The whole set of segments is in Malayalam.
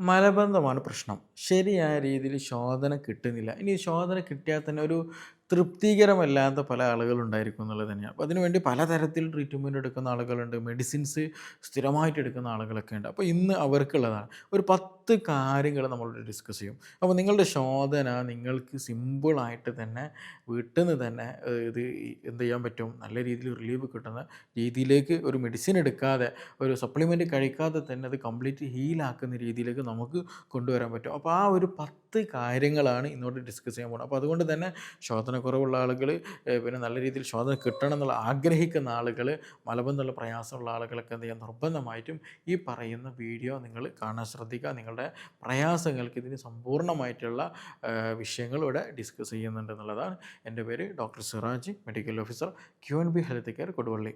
മലബന്ധമാണ് പ്രശ്നം. ശരിയായ രീതിയിൽ ശോധന കിട്ടുന്നില്ല. ഇനി ശോധന കിട്ടിയാൽ തന്നെ ഒരു തൃപ്തികരമല്ലാത്ത പല ആളുകളുണ്ടായിരിക്കും എന്നുള്ളത് തന്നെയാണ്. അപ്പോൾ അതിനുവേണ്ടി പലതരത്തിൽ ട്രീറ്റ്മെൻറ്റ് എടുക്കുന്ന ആളുകളുണ്ട്. മെഡിസിൻസ് സ്ഥിരമായിട്ട് എടുക്കുന്ന ആളുകളൊക്കെ ഉണ്ട്. അപ്പോൾ ഇന്ന് അവർക്കുള്ളതാണ്. ഒരു 10 കാര്യങ്ങൾ നമ്മളോട് ഡിസ്കസ് ചെയ്യും. അപ്പോൾ നിങ്ങളുടെ ശോധന നിങ്ങൾക്ക് സിമ്പിളായിട്ട് തന്നെ വീട്ടിൽ നിന്ന് തന്നെ ഇത് എന്ത് ചെയ്യാൻ പറ്റും, നല്ല രീതിയിൽ റിലീഫ് കിട്ടുന്ന രീതിയിലേക്ക് ഒരു മെഡിസിൻ എടുക്കാതെ, ഒരു സപ്ലിമെൻറ്റ് കഴിക്കാതെ തന്നെ അത് കംപ്ലീറ്റ് ഹീലാക്കുന്ന രീതിയിലേക്ക് നമുക്ക് കൊണ്ടുവരാൻ പറ്റും. അപ്പോൾ ആ ഒരു 10 കാര്യങ്ങളാണ് ഇന്നോട് ഡിസ്കസ് ചെയ്യാൻ പോകുന്നത്. അപ്പോൾ അതുകൊണ്ട് തന്നെ ശോധനക്കുറവുള്ള ആളുകൾ, പിന്നെ നല്ല രീതിയിൽ ശോധന കിട്ടണം എന്നുള്ള ആഗ്രഹിക്കുന്ന ആളുകൾ, മലബന്ധമുള്ള പ്രയാസമുള്ള ആളുകളൊക്കെ എന്ത് ചെയ്യുക, നിർബന്ധമായിട്ടും ഈ പറയുന്ന വീഡിയോ നിങ്ങൾ കാണാൻ ശ്രദ്ധിക്കുക. നിങ്ങളുടെ പ്രയാസങ്ങൾക്ക് ഇതിന് സമ്പൂർണ്ണമായിട്ടുള്ള വിഷയങ്ങൾ ഇവിടെ ഡിസ്കസ് ചെയ്യുന്നുണ്ട് എന്നുള്ളതാണ്. എൻ്റെ പേര് doctor Siraj, medical officer, QNB health care, Koduvally.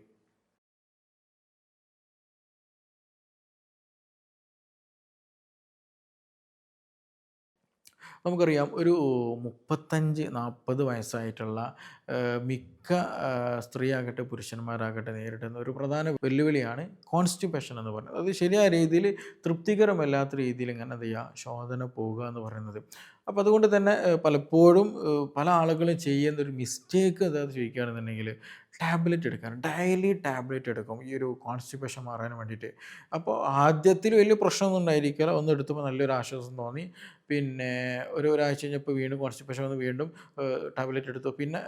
നമുക്കറിയാം ഒരു 35-40 വയസ്സായിട്ടുള്ള മിക്ക സ്ത്രീ ആകട്ടെ പുരുഷന്മാരാകട്ടെ നേരിടുന്ന ഒരു പ്രധാന വെല്ലുവിളിയാണ് കോൺസ്റ്റിപ്പേഷൻ എന്ന് പറയുന്നത്. അത് ശരിയായ രീതിയിൽ തൃപ്തികരമല്ലാത്ത രീതിയിൽ ഇങ്ങനെ എന്ത് ചെയ്യുക, ശോധന പോവുക എന്ന് പറയുന്നത്. അപ്പോൾ അതുകൊണ്ട് തന്നെ പലപ്പോഴും പല ആളുകളും ചെയ്യുന്ന ഒരു മിസ്റ്റേക്ക് എന്താണെന്ന് ചോദിക്കുകയാണെന്നുണ്ടെങ്കിൽ, ടാബ്ലറ്റ് എടുക്കാൻ ഡെയിലി ടാബ്ലറ്റ് എടുക്കും ഈ ഒരു കോൺസ്റ്റിപ്പേഷൻ മാറാൻ വേണ്ടിയിട്ട്. അപ്പോൾ ആദ്യത്തിൽ വലിയ പ്രശ്നമൊന്നും ഉണ്ടായിരിക്കില്ല, ഒന്ന് എടുത്തപ്പോൾ നല്ലൊരു ആശ്വാസം തോന്നി. പിന്നെ ഒരാഴ്ച കഴിഞ്ഞപ്പോൾ വീണ്ടും കോൺസ്റ്റിപ്പേഷൻ വന്ന് വീണ്ടും ടാബ്ലറ്റ് എടുത്തു. പിന്നെ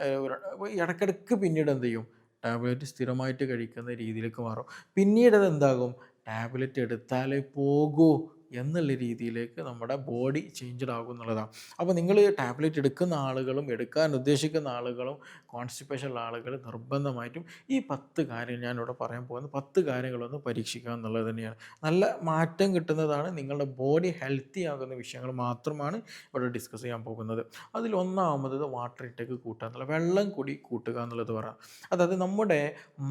ഇടയ്ക്കിടയ്ക്ക് പിന്നീട് എന്ത് ചെയ്യും, ടാബ്ലറ്റ് സ്ഥിരമായിട്ട് കഴിക്കുന്ന രീതിയിലേക്ക് മാറും. പിന്നീട് അത് എന്താകും, ടാബ്ലറ്റ് എടുത്താലേ പോകൂ എന്നുള്ള രീതിയിലേക്ക് നമ്മുടെ ബോഡി ചേഞ്ച്ഡ് ആകും എന്നുള്ളതാണ്. അപ്പോൾ നിങ്ങൾ ടാബ്ലറ്റ് എടുക്കുന്ന ആളുകളും എടുക്കാൻ ഉദ്ദേശിക്കുന്ന ആളുകളും കോൺസ്റ്റിപ്പേഷൻ ഉള്ള ആളുകൾ നിർബന്ധമായിട്ടും ഈ 10 കാര്യം ഞാനിവിടെ പറയാൻ പോകുന്ന 10 കാര്യങ്ങളൊന്ന് പരീക്ഷിക്കുക എന്നുള്ളത് തന്നെയാണ്. നല്ല മാറ്റം കിട്ടുന്നതാണ്. നിങ്ങളുടെ ബോഡി ഹെൽത്തി ആകുന്ന വിഷയങ്ങൾ മാത്രമാണ് ഇവിടെ ഡിസ്കസ് ചെയ്യാൻ പോകുന്നത്. അതിൽ ഒന്നാമത് വാട്ടർ ഇൻടേക്ക് കൂട്ടുക എന്നുള്ളത്, വെള്ളം കൂടി കൂട്ടുക എന്നുള്ളത് പറയാം. അതായത് നമ്മുടെ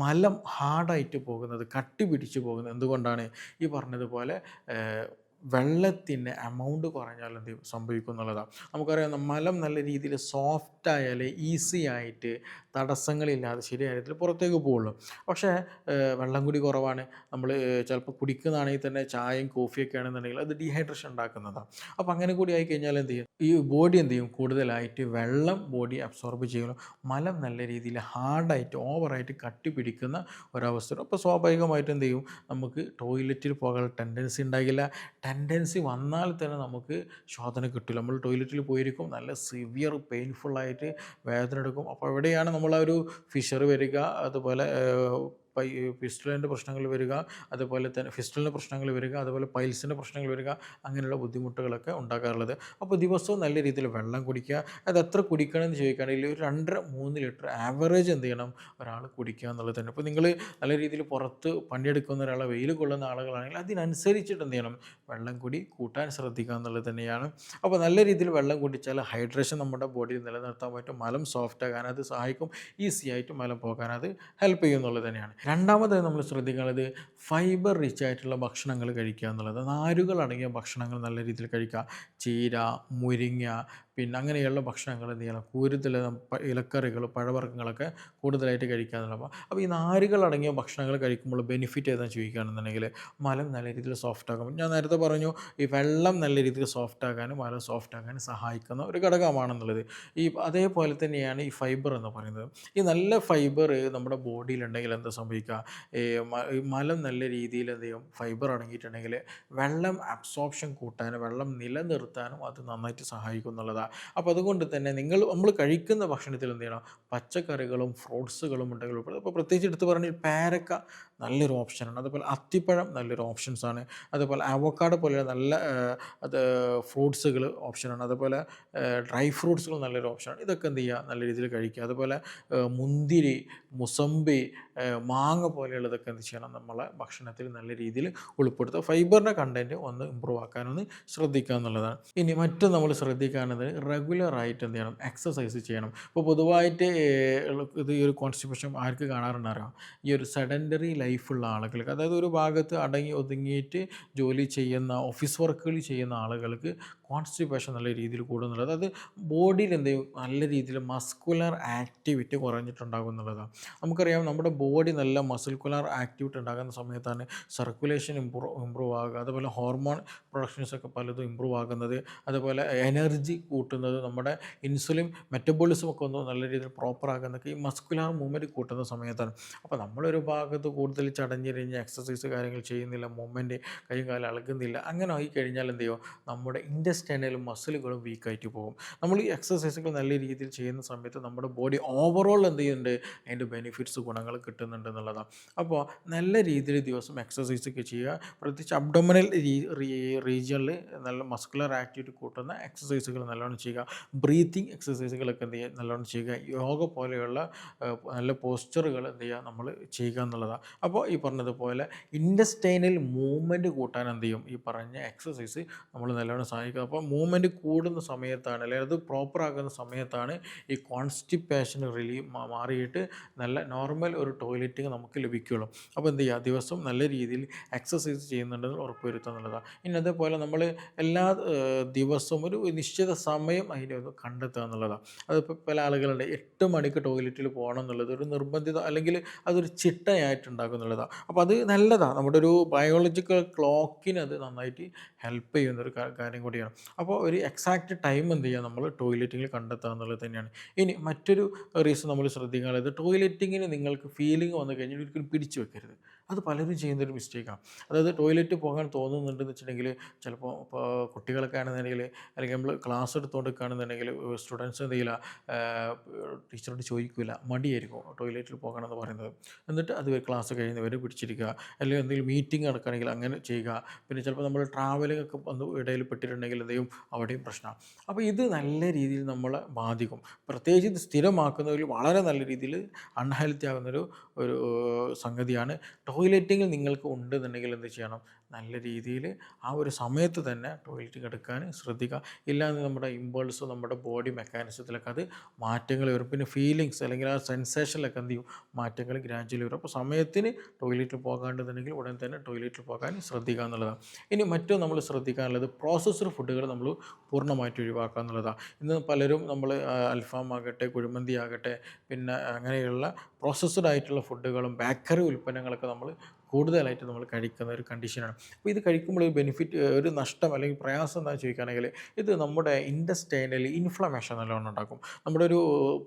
മലം ഹാർഡായിട്ട് പോകുന്നത്, കട്ടി പിടിച്ചു പോകുന്നത് എന്തുകൊണ്ടാണ്? ഈ പറഞ്ഞതുപോലെ വെള്ളത്തിൻ്റെ എമൗണ്ട് കുറഞ്ഞാൽ എന്ത് സംഭവിക്കും എന്നുള്ളതാണ്. നമുക്കറിയാം, മലം നല്ല രീതിയിൽ സോഫ്റ്റ് ആയാൽ ഈസി ആയിട്ട് തടസ്സങ്ങളില്ലാതെ ശരിയായ രീതിയിൽ പുറത്തേക്ക് പോവുള്ളൂ. പക്ഷേ വെള്ളം കൂടി കുറവാണ്, നമ്മൾ ചിലപ്പോൾ കുടിക്കുന്നതാണെങ്കിൽ തന്നെ ചായയും കോഫിയൊക്കെ ആണെന്നുണ്ടെങ്കിൽ അത് ഡീഹൈഡ്രേഷൻ ഉണ്ടാക്കുന്നതാണ്. അപ്പോൾ അങ്ങനെ കൂടി ആയിക്കഴിഞ്ഞാൽ എന്ത് ചെയ്യും, ഈ ബോഡി എന്ത് ചെയ്യും, കൂടുതലായിട്ട് വെള്ളം ബോഡി അബ്സോർബ് ചെയ്യുന്നു. മലം നല്ല രീതിയിൽ ഹാർഡായിട്ട് ഓവറായിട്ട് കട്ടി പിടിക്കുന്ന ഒരവസ്ഥ. അപ്പോൾ സ്വാഭാവികമായിട്ട് എന്ത് ചെയ്യും, നമുക്ക് ടോയ്ലറ്റിൽ പോകാനുള്ള ടെൻഡൻസി ഉണ്ടാകില്ല. ടെൻഡൻസി വന്നാൽ തന്നെ നമുക്ക് ശോധന കിട്ടില്ല. നമ്മൾ ടോയ്ലറ്റിൽ പോയിരിക്കും, നല്ല സിവിയർ പെയിൻഫുള്ളായിട്ട് വേദന എടുക്കും. അപ്പോൾ എവിടെയാണ് നമ്മൾ ആ ഒരു ഫിഷർ വരിക, അതുപോലെ ഫിസ്റ്റുലിൻ്റെ പ്രശ്നങ്ങൾ വരിക, അതുപോലെ തന്നെ ഫിസ്റ്റുലിൻ്റെ പ്രശ്നങ്ങൾ വരിക, അതുപോലെ പൈൽസിൻ്റെ പ്രശ്നങ്ങൾ വരിക, അങ്ങനെയുള്ള ബുദ്ധിമുട്ടുകളൊക്കെ ഉണ്ടാകാറുള്ളത്. അപ്പോൾ ദിവസവും നല്ല രീതിയിൽ വെള്ളം കുടിക്കുക. അത് എത്ര കുടിക്കണം എന്ന് ചോദിക്കുകയാണെങ്കിൽ ഒരു 2.5-3 ലിറ്റർ ആവറേജ് എന്ത് ചെയ്യണം, ഒരാൾ കുടിക്കുക എന്നുള്ളത് തന്നെ. ഇപ്പോൾ നിങ്ങൾ നല്ല രീതിയിൽ പുറത്ത് പണിയെടുക്കുന്ന ഒരാളെ, വെയിൽ കൊള്ളുന്ന ആളുകളാണെങ്കിൽ അതിനനുസരിച്ചിട്ട് എന്ത് ചെയ്യണം, വെള്ളം കൂടി കൂട്ടാൻ ശ്രദ്ധിക്കുക എന്നുള്ളത് തന്നെയാണ്. അപ്പോൾ നല്ല രീതിയിൽ വെള്ളം കുടിച്ചാൽ ഹൈഡ്രേഷൻ നമ്മുടെ ബോഡിയിൽ നിലനിർത്താൻ പറ്റും. മലം സോഫ്റ്റ് ആകാൻ അത് സഹായിക്കും. ഈസി ആയിട്ട് മലം പോകാൻ അത് ഹെൽപ്പ് ചെയ്യും എന്നുള്ളത് തന്നെയാണ്. രണ്ടാമതായി നമ്മൾ ശ്രദ്ധിക്കേണ്ടത് ഫൈബർ റിച്ച് ആയിട്ടുള്ള ഭക്ഷണങ്ങൾ കഴിക്കുക എന്നുള്ളത്. നാരുകൾ അടങ്ങിയ ഭക്ഷണങ്ങൾ നല്ല രീതിയിൽ കഴിക്കുക. ചീര, മുരിങ്ങ, പിന്നെ അങ്ങനെയുള്ള ഭക്ഷണങ്ങൾ എന്ത് ചെയ്യണം, കൂടുതൽ ഇലക്കറികൾ, പഴവർഗ്ഗങ്ങളൊക്കെ കൂടുതലായിട്ട് കഴിക്കുക എന്നുള്ളത്. അപ്പോൾ ഈ നാരുകൾ അടങ്ങിയ ഭക്ഷണങ്ങൾ കഴിക്കുമ്പോൾ ബെനിഫിറ്റ് ഏതാണെന്ന് ചോദിക്കുകയാണെന്നുണ്ടെങ്കിൽ, മലം നല്ല രീതിയിൽ സോഫ്റ്റ് ആകും. ഞാൻ നേരത്തെ പറഞ്ഞു, ഈ വെള്ളം നല്ല രീതിയിൽ സോഫ്റ്റ് ആകാനും മലം സോഫ്റ്റ് ആകാനും സഹായിക്കുന്ന ഒരു ഘടകമാണെന്നുള്ളത്. അതേപോലെ തന്നെയാണ് ഈ ഫൈബർ എന്ന് പറയുന്നത്. ഈ നല്ല ഫൈബർ നമ്മുടെ ബോഡിയിലുണ്ടെങ്കിൽ എന്താ സംഭവിക്കുക, ഈ മലം നല്ല രീതിയിൽ എന്ത് ചെയ്യും, ഫൈബർ അടങ്ങിയിട്ടുണ്ടെങ്കിൽ വെള്ളം അബ്സോർപ്ഷൻ കൂട്ടാനും വെള്ളം നിലനിർത്താനും അത് നന്നായിട്ട് സഹായിക്കും എന്നുള്ളതാണ്. അപ്പോൾ അതുകൊണ്ട് തന്നെ നമ്മൾ കഴിക്കുന്ന ഭക്ഷണത്തിൽ എന്ത് ചെയ്യണം, പച്ചക്കറികളും ഫ്രൂട്ട്സുകളും ഉണ്ടെങ്കിൽ, അപ്പോൾ പ്രത്യേകിച്ച് എടുത്ത് പറഞ്ഞാൽ പേരക്ക നല്ലൊരു ഓപ്ഷനാണ്. അതുപോലെ അത്തിപ്പഴം നല്ലൊരു ഓപ്ഷൻസാണ്. അതുപോലെ അവോക്കാഡോ പോലെ നല്ല അത് ഫ്രൂട്ട്സുകൾ ഓപ്ഷനാണ്. അതുപോലെ ഡ്രൈ ഫ്രൂട്ട്സുകൾ നല്ലൊരു ഓപ്ഷനാണ്. ഇതൊക്കെ എന്ത് ചെയ്യുക, നല്ല രീതിയിൽ കഴിക്കുക. അതുപോലെ മുന്തിരി, മുസമ്പി, മാങ്ങ പോലെയുള്ളതൊക്കെ എന്ത് ചെയ്യണം, നമ്മളെ ഭക്ഷണത്തിൽ നല്ല രീതിയിൽ ഉൾപ്പെടുത്തുക. ഫൈബറിൻ്റെ കണ്ടൻറ്റ് ഒന്ന് ഇമ്പ്രൂവ് ആക്കാനൊന്ന് ശ്രദ്ധിക്കുക എന്നുള്ളതാണ്. ഇനി മറ്റും നമ്മൾ ശ്രദ്ധിക്കാനത് റെഗുലറായിട്ട് എന്ത് ചെയ്യണം, എക്സസൈസ് ചെയ്യണം. ഇപ്പോൾ പൊതുവായിട്ട് ഇത് ഈ ഒരു കോൺസ്റ്റിപ്പേഷൻ ആർക്ക് കാണാറുണ്ടറിയാം, ഈ ഒരു സെഡൻറ്ററി ലൈഫുള്ള ആളുകൾക്ക്, അതായത് ഒരു ഭാഗത്ത് അടങ്ങി ഒതുങ്ങിയിട്ട് ജോലി ചെയ്യുന്ന, ഓഫീസ് വർക്കുകൾ ചെയ്യുന്ന ആളുകൾക്ക് കോൺസ്റ്റിപ്പേഷൻ നല്ല രീതിയിൽ കൂടുന്നുള്ളത്. അതായത് ബോഡിയിൽ എന്ത് ചെയ്യും, നല്ല രീതിയിൽ മസ്കുലർ ആക്ടിവിറ്റി കുറഞ്ഞിട്ടുണ്ടാകും എന്നുള്ളതാണ്. നമുക്കറിയാം നമ്മുടെ ബോഡി നല്ല മസിൽക്കുലർ ആക്ടിവിറ്റി ഉണ്ടാകുന്ന സമയത്താണ് സർക്കുലേഷൻ ഇമ്പ്രൂവ് ആകുക, അതുപോലെ ഹോർമോൺ പ്രൊഡക്ഷൻസൊക്കെ പലതും ഇമ്പ്രൂവ് ആകുന്നത്, അതുപോലെ എനർജി കൂട്ടുന്നത്, നമ്മുടെ ഇൻസുലിൻ മെറ്റബോളിസം ഒക്കെ ഒന്ന് നല്ല രീതിയിൽ പ്രോപ്പർ ആകുന്നതൊക്കെ ഈ മസ്കുലർ മൂവ്മെൻറ്റ് കൂട്ടുന്ന സമയത്താണ്. അപ്പോൾ നമ്മളൊരു ഭാഗത്ത് കൂടുതൽ ചടഞ്ഞിരിഞ്ഞ് എക്സസൈസ് കാര്യങ്ങൾ ചെയ്യുന്നില്ല, മൂവ്മെൻറ്റ് കൈയും കാലം ഇളകുന്നില്ല, അങ്ങനെ ആയി കഴിഞ്ഞാൽ എന്ത് ചെയ്യും, നമ്മുടെ ഇൻറ്റസ്റ്റൈനലും മസിലുകളും വീക്കായിട്ട് പോകും. നമ്മൾ ഈ എക്സസൈസുകൾ നല്ല രീതിയിൽ ചെയ്യുന്ന സമയത്ത് നമ്മുടെ ബോഡി ഓവറോൾ എന്ത് ചെയ്യുന്നുണ്ട്, അതിൻ്റെ ബെനിഫിറ്റ്സ് ഗുണങ്ങൾ കിട്ടുന്നുണ്ട് എന്നുള്ളതാണ്. അപ്പോൾ നല്ല രീതിയിൽ ദിവസം എക്സസൈസ് ഒക്കെ ചെയ്യുക, പ്രത്യേകിച്ച് അബ്ഡോമിനൽ റീജിയണിൽ നല്ല മസ്കുലർ ആക്ടിവിറ്റി കൂട്ടുന്ന എക്സസൈസുകൾ നല്ലോണം ചെയ്യുക. ബ്രീത്തിങ് എക്സസൈസുകളൊക്കെ എന്ത് ചെയ്യുക, നല്ലോണം ചെയ്യുക. യോഗ പോലെയുള്ള നല്ല പോസ്ചറുകൾ എന്ത് ചെയ്യുക, നമ്മൾ ചെയ്യുക എന്നുള്ളതാണ്. അപ്പോൾ ഈ പറഞ്ഞതുപോലെ ഇൻറ്റസ്റ്റൈനൽ മൂവ്മെൻറ്റ് കൂട്ടാൻ എന്ത് ചെയ്യും, ഈ പറഞ്ഞ എക്സസൈസ് നമ്മൾ നല്ലോണം സഹായിക്കുക. അപ്പോൾ മൂവ്മെൻറ്റ് കൂടുന്ന സമയത്താണ്, അല്ലെങ്കിൽ അത് പ്രോപ്പർ ആകുന്ന സമയത്താണ് ഈ കോൺസ്റ്റിപ്പേഷൻ മാറിയിട്ട് നല്ല നോർമൽ ഒരു ടോയ്ലറ്റിങ് നമുക്ക് ലഭിക്കുകയുള്ളൂ. അപ്പോൾ എന്ത് ചെയ്യുക, ദിവസം നല്ല രീതിയിൽ എക്സസൈസ് ചെയ്യുന്നുണ്ടെന്ന് ഉറപ്പുവരുത്തുക എന്നുള്ളതാണ്. ഇനി അതേപോലെ നമ്മൾ എല്ലാ ദിവസവും ഒരു നിശ്ചിത സമയം അതിനെ ഒന്ന് കണ്ടെത്തുക എന്നുള്ളതാണ്. അതിപ്പോൾ പല ആളുകളുണ്ട് 8 മണിക്ക് ടോയ്ലറ്റിൽ പോകണം എന്നുള്ളത് ഒരു നിർബന്ധിത, അല്ലെങ്കിൽ അതൊരു ചിട്ടയായിട്ടുണ്ടാകും എന്നുള്ളതാണ്. അപ്പോൾ അത് നല്ലതാണ്, നമ്മുടെ ഒരു ബയോളജിക്കൽ ക്ലോക്കിന് അത് നന്നായിട്ട് ഹെൽപ്പ് ചെയ്യുന്നൊരു കാര്യം കൂടിയാണ്. അപ്പോൾ ഒരു എക്സാക്റ്റ് ടൈം എന്ത് ചെയ്യുക, നമ്മൾ ടോയ്ലറ്റിങ്ങിൽ കണ്ടെത്തുക എന്നുള്ളത് തന്നെയാണ്. ഇനി മറ്റൊരു റീസൺ നമ്മൾ ശ്രദ്ധിക്കാനുള്ളത്, ടോയ്ലറ്റിങ്ങിന് നിങ്ങൾക്ക് ഫീലിംഗ് വന്നു കഴിഞ്ഞാൽ ഒരിക്കലും പിടിച്ചു വെക്കരുത്. അത് പലരും ചെയ്യുന്നൊരു മിസ്റ്റേക്കാണ്. അതായത് ടോയ്ലറ്റ് പോകാൻ തോന്നുന്നുണ്ടെന്ന് വെച്ചിട്ടുണ്ടെങ്കിൽ, ചിലപ്പോൾ ഇപ്പോൾ കുട്ടികളൊക്കെ ആണെന്നുണ്ടെങ്കിൽ, അല്ലെങ്കിൽ നമ്മൾ ക്ലാസ് എടുത്തുകൊണ്ടിരിക്കുകയാണെന്നുണ്ടെങ്കിൽ സ്റ്റുഡൻസ് എന്ത് ചെയ്യില്ല, ടീച്ചറോട് ചോദിക്കില്ല, മടിയായിരിക്കും ടോയ്ലറ്റിൽ പോകണമെന്ന് പറയുന്നത്. എന്നിട്ട് അത് ക്ലാസ് കഴിയുന്നവർ പിടിച്ചിരിക്കുക, അല്ലെങ്കിൽ എന്തെങ്കിലും മീറ്റിംഗ് നടക്കുകയാണെങ്കിൽ അങ്ങനെ ചെയ്യുക. പിന്നെ ചിലപ്പോൾ നമ്മൾ ട്രാവലിംഗ് ഒക്കെ വന്ന് ഇടയിൽ പെട്ടിട്ടുണ്ടെങ്കിൽ എന്തെയും അവിടെയും പ്രശ്നമാണ്. അപ്പോൾ ഇത് നല്ല രീതിയിൽ നമ്മളെ ബാധിക്കും. പ്രത്യേകിച്ച് ഇത് സ്ഥിരമാക്കുന്നതിൽ വളരെ നല്ല രീതിയിൽ അൺഹെൽത്തി ആകുന്നൊരു ഒരു സംഗതിയാണ്. ടോയ്ലറ്റിങ്ങിൽ നിങ്ങൾക്ക് ഉണ്ടെന്നുണ്ടെങ്കിൽ എന്ത് ചെയ്യണം, നല്ല രീതിയിൽ ആ ഒരു സമയത്ത് തന്നെ ടോയ്ലറ്റ് എടുക്കാൻ ശ്രദ്ധിക്കുക. ഇല്ലാതെ നമ്മുടെ ഇമ്പൾസ്, നമ്മുടെ ബോഡി മെക്കാനിസത്തിലൊക്കെ അത് മാറ്റങ്ങൾ വരും. പിന്നെ ഫീലിങ്സ് അല്ലെങ്കിൽ ആ സെൻസേഷനിലൊക്കെ എന്ത് ചെയ്യും, മാറ്റങ്ങൾ ഗ്രാജുവലി വരും. അപ്പോൾ സമയത്തിന് ടോയ്ലറ്റിൽ പോകാണ്ടെന്നുണ്ടെങ്കിൽ ഉടൻ തന്നെ ടോയ്ലറ്റിൽ പോകാൻ ശ്രദ്ധിക്കുക എന്നുള്ളതാണ്. ഇനി മറ്റൊന്ന് നമ്മൾ ശ്രദ്ധിക്കാനുള്ളത്, പ്രോസസ്ഡ് ഫുഡുകൾ നമ്മൾ പൂർണ്ണമായിട്ട് ഒഴിവാക്കുക എന്നുള്ളതാണ്. ഇന്ന് പലരും നമ്മൾ അൽഫാം ആകട്ടെ, കുഴിമന്തി ആകട്ടെ, പിന്നെ അങ്ങനെയുള്ള പ്രോസസ്ഡ് ആയിട്ടുള്ള ഫുഡുകളും ബേക്കറി ഉൽപ്പന്നങ്ങളൊക്കെ നമ്മൾ കൂടുതലായിട്ട് നമ്മൾ കഴിക്കുന്ന ഒരു കണ്ടീഷനാണ്. അപ്പോൾ ഇത് കഴിക്കുമ്പോൾ ഒരു ബെനിഫിറ്റ്, ഒരു നഷ്ടം അല്ലെങ്കിൽ പ്രയാസം എന്താണെന്ന് ചോദിക്കുകയാണെങ്കിൽ, ഇത് നമ്മുടെ ഇൻറ്റസ്റ്റൈനിൽ ഇൻഫ്ലമേഷൻ നല്ലോണം ഉണ്ടാക്കും. നമ്മുടെ ഒരു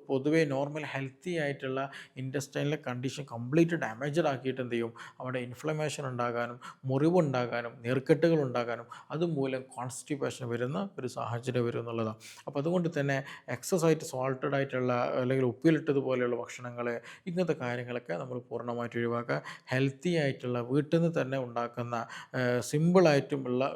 പൊതുവേ നോർമൽ ഹെൽത്തി ആയിട്ടുള്ള ഇൻറ്റസ്റ്റൈനിലെ കണ്ടീഷൻ കംപ്ലീറ്റ് ഡാമേജഡ് ആക്കിയിട്ട് എന്ത് ചെയ്യും, അവിടെ ഇൻഫ്ലമേഷൻ ഉണ്ടാകാനും മുറിവുണ്ടാകാനും നീർക്കെട്ടുകൾ ഉണ്ടാകാനും അതുമൂലം കോൺസ്റ്റിപ്പേഷൻ വരുന്ന ഒരു സാഹചര്യം വരും എന്നുള്ളതാണ്. അപ്പോൾ അതുകൊണ്ട് തന്നെ എക്സസ് സോൾട്ടഡ് ആയിട്ടുള്ള അല്ലെങ്കിൽ ഉപ്പിലിട്ടതുപോലെയുള്ള ഭക്ഷണങ്ങൾ, ഇങ്ങനത്തെ കാര്യങ്ങളൊക്കെ നമ്മൾ പൂർണ്ണമായിട്ട് ഒഴിവാക്കുക. ഹെൽത്തി ആയിട്ടുള്ള വീട്ടിൽ നിന്ന് തന്നെ ഉണ്ടാക്കുന്ന സിമ്പിളായിട്ടുമുള്ള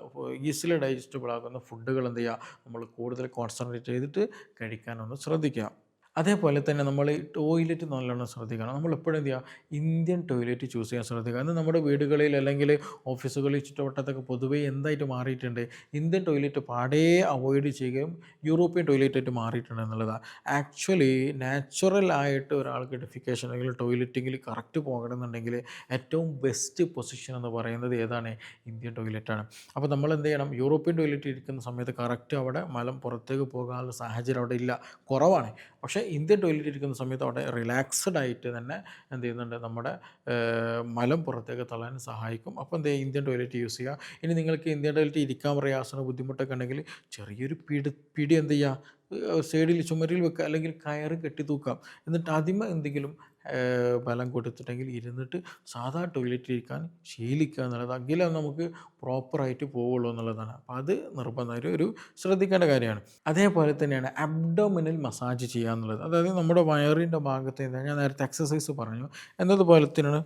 ഈസിലി ഡൈജസ്റ്റബിൾ ആകുന്ന ഫുഡുകൾ എന്ത് ചെയ്യുക, നമ്മൾ കൂടുതൽ കോൺസെൻട്രേറ്റ് ചെയ്തിട്ട് കഴിക്കാനൊന്ന് ശ്രദ്ധിക്കുക. അതേപോലെ തന്നെ നമ്മൾ ഈ ടോയ്ലറ്റ് നല്ലോണം ശ്രദ്ധിക്കണം. നമ്മളെപ്പോഴും എന്ത് ചെയ്യുക, ഇന്ത്യൻ ടോയ്ലറ്റ് ചൂസ് ചെയ്യാൻ ശ്രദ്ധിക്കുക. അത് നമ്മുടെ വീടുകളിൽ അല്ലെങ്കിൽ ഓഫീസുകളിൽ ചുറ്റുവട്ടത്തൊക്കെ പൊതുവേ എന്തായിട്ട് മാറിയിട്ടുണ്ട്, ഇന്ത്യൻ ടോയ്ലറ്റ് പാടേ അവോയ്ഡ് ചെയ്യുകയും യൂറോപ്യൻ ടോയ്ലറ്റായിട്ട് മാറിയിട്ടുണ്ട് എന്നുള്ളതാണ്. ആക്ച്വലി നാച്ചുറൽ ആയിട്ട് ഒരാൾക്ക് ഡെഫിക്കേഷൻ അല്ലെങ്കിൽ ടോയ്ലറ്റിങ്ങിൽ കറക്റ്റ് പോകണമെന്നുണ്ടെങ്കിൽ ഏറ്റവും ബെസ്റ്റ് പൊസിഷൻ എന്ന് പറയുന്നത് ഏതാണ്, ഇന്ത്യൻ ടോയ്ലറ്റാണ്. അപ്പോൾ നമ്മൾ എന്ത് ചെയ്യണം, യൂറോപ്യൻ ടോയ്ലറ്റ് ഇരിക്കുന്ന സമയത്ത് കറക്റ്റ് അവിടെ മലം പുറത്തേക്ക് പോകാനുള്ള സാഹചര്യം അവിടെ ഇല്ല, കുറവാണ്. പക്ഷേ ഇന്ത്യൻ ടോയ്ലറ്റ് ഇരിക്കുന്ന സമയത്ത് അവിടെ റിലാക്സ്ഡ് ആയിട്ട് തന്നെ എന്ത് ചെയ്യുന്നുണ്ട്, നമ്മുടെ മലം പുറത്തേക്ക് തള്ളാൻ സഹായിക്കും. അപ്പോൾ എന്ത് ചെയ്യുക, ഇന്ത്യൻ ടോയ്ലറ്റ് യൂസ് ചെയ്യുക. ഇനി നിങ്ങൾക്ക് ഇന്ത്യൻ ടോയ്ലറ്റ് ഇരിക്കാൻ പ്രയാസമോ ബുദ്ധിമുട്ടൊക്കെ ഉണ്ടെങ്കിൽ ചെറിയൊരു പിടി എന്ത് ചെയ്യുക, സൈഡിൽ ചുമരിൽ വെക്കുക, അല്ലെങ്കിൽ കയറ് കെട്ടി തൂക്കാം. എന്നിട്ട് ആദ്യമേ എന്തെങ്കിലും ബലം കൊടുത്തിട്ടെങ്കിൽ ഇരുന്നിട്ട് സാധാ ടോയ്ലറ്റിൽ ഇരിക്കാൻ ശീലിക്കുക എന്നുള്ളത്, എങ്കിലും നമുക്ക് പ്രോപ്പറായിട്ട് പോവുള്ളൂ എന്നുള്ളതാണ്. അപ്പോൾ അത് നിർബന്ധമായിട്ട് ഒരു ശ്രദ്ധിക്കേണ്ട കാര്യമാണ്. അതേപോലെ തന്നെയാണ് അബ്ഡോമിനൽ മസാജ് ചെയ്യുക എന്നുള്ളത്. അതായത് നമ്മുടെ വയറിൻ്റെ ഭാഗത്ത് ഞാൻ നേരത്തെ എക്സസൈസ് പറഞ്ഞു എന്നതുപോലെ തന്നെയാണ്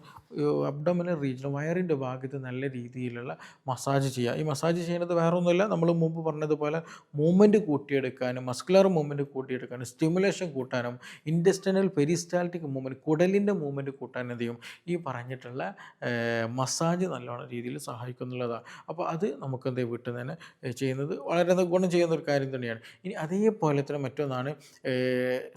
അബ്ഡോമിനൽ റീജിയൻ വയറിൻ്റെ ഭാഗത്ത് നല്ല രീതിയിലുള്ള മസാജ് ചെയ്യുക. ഈ മസാജ് ചെയ്യുന്നത് വേറെ ഒന്നുമില്ല, നമ്മൾ മുമ്പ് പറഞ്ഞതുപോലെ മൂവ്മെൻറ്റ് കൂട്ടിയെടുക്കാനും മസ്കുലർ മൂവ്മെൻറ്റ് കൂട്ടിയെടുക്കാനും സ്റ്റിമുലേഷൻ കൂട്ടാനും ഇൻറ്റസ്റ്റൈനൽ പെരിസ്റ്റാൽറ്റിക് മൂവ്മെൻറ്റ് കുടലിൻ്റെ മൂവ്മെൻറ്റ് കൂട്ടാൻ എന്ത് ചെയ്യും ഈ പറഞ്ഞിട്ടുള്ള മസാജ് നല്ലോണം രീതിയിൽ സഹായിക്കുന്നുള്ളതാണ്. അപ്പോൾ അത് നമുക്ക് എന്ത് ചെയ്യും വീട്ടിൽ നിന്ന് തന്നെ ചെയ്യുന്നത് വളരെ ഗുണം ചെയ്യുന്ന ഒരു കാര്യം തന്നെയാണ്. ഇനി അതേപോലെ തന്നെ മറ്റൊന്നാണ്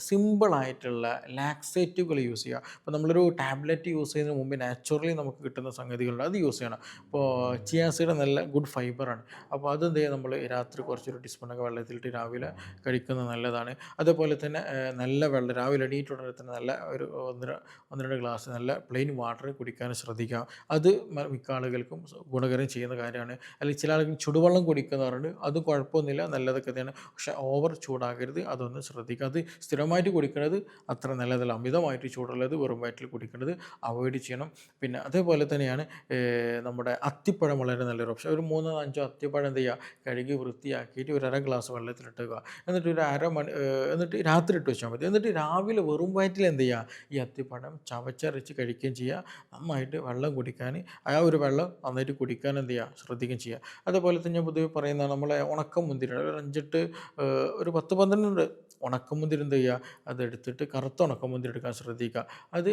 സിമ്പിളായിട്ടുള്ള ലാക്സേറ്റീവുകൾ യൂസ് ചെയ്യുക. അപ്പോൾ നമ്മളൊരു ടാബ്ലറ്റ് യൂസ് ചെയ്യുന്നതിന് മുമ്പ് നാച്ചുറലി നമുക്ക് കിട്ടുന്ന സംഗതികളുണ്ട്, അത് യൂസ് ചെയ്യണം. ഇപ്പോൾ ചിയാ സീഡ് നല്ല ഗുഡ് ഫൈബറാണ്. അപ്പോൾ അതെന്ത് ചെയ്യുക, നമ്മൾ രാത്രി കുറച്ചൊരു ടീസ്പൂണൊക്കെ വെള്ളത്തിലിട്ട് രാവിലെ കഴിക്കുന്നത് നല്ലതാണ്. അതേപോലെ തന്നെ നല്ല വെള്ളം രാവിലെ എണീറ്റ് ഉടനെ തന്നെ നല്ല ഒരു 1-2 ഗ്ലാസ് നല്ല പ്ലെയിൻ വാട്ടർ കുടിക്കാൻ ശ്രദ്ധിക്കുക. അത് മിക്ക ആളുകൾക്കും ഗുണകരം ചെയ്യുന്ന കാര്യമാണ്. അല്ലെങ്കിൽ ചില ആളുകൾ ചുടുവെള്ളം കുടിക്കുന്നവരുണ്ട്, അത് കുഴപ്പമൊന്നുമില്ല, നല്ലതൊക്കെ തന്നെയാണ്. പക്ഷേ ഓവർ ചൂടാകരുത്, അതൊന്ന് ശ്രദ്ധിക്കുക. അത് സ്ഥിരമായിട്ട് കുടിക്കുന്നത് അത്ര നല്ലതല്ല. അമിതമായിട്ട് ചൂടുള്ളത് വെറും വയറ്റിൽ കുടിക്കുന്നത് അവോയ്ഡ് ചെയ്യണം. പിന്നെ അതേപോലെ തന്നെയാണ് നമ്മുടെ അത്തിപ്പഴം വളരെ നല്ലൊരു ഓപ്ഷൻ. ഒരു 3-5 അത്തിപ്പഴം എന്ത് ചെയ്യുക, കഴുകി വൃത്തിയാക്കിയിട്ട് ഒരു 1/2 ഗ്ലാസ് വെള്ളത്തിലിട്ടുക. എന്നിട്ട് ഒരു എന്നിട്ട് രാത്രി ഇട്ട് വെച്ചാൽ മതി. എന്നിട്ട് രാവിലെ വെറും വയറ്റിൽ എന്ത് ചെയ്യുക, ഈ അത്തിപ്പഴം ചവച്ചരച്ച് കഴിക്കുകയും ചെയ്യുക. നന്നായിട്ട് വെള്ളം കുടിക്കാൻ, ആ ഒരു വെള്ളം നന്നായിട്ട് കുടിക്കാൻ എന്ത് ചെയ്യുക, ശ്രദ്ധിക്കുകയും ചെയ്യുക. അതേപോലെ തന്നെ ഞാൻ പൊതുവെ പറയുന്ന നമ്മളെ ഉണക്കമുന്തിരി ഒരു 5-8 ഒരു 10-12 ഉണക്കമുന്തിരി എന്ത് ചെയ്യുക, അതെടുത്തിട്ട് കറുത്ത ഉണക്കമുന്തിരി എടുക്കാൻ ശ്രദ്ധിക്കുക. അത്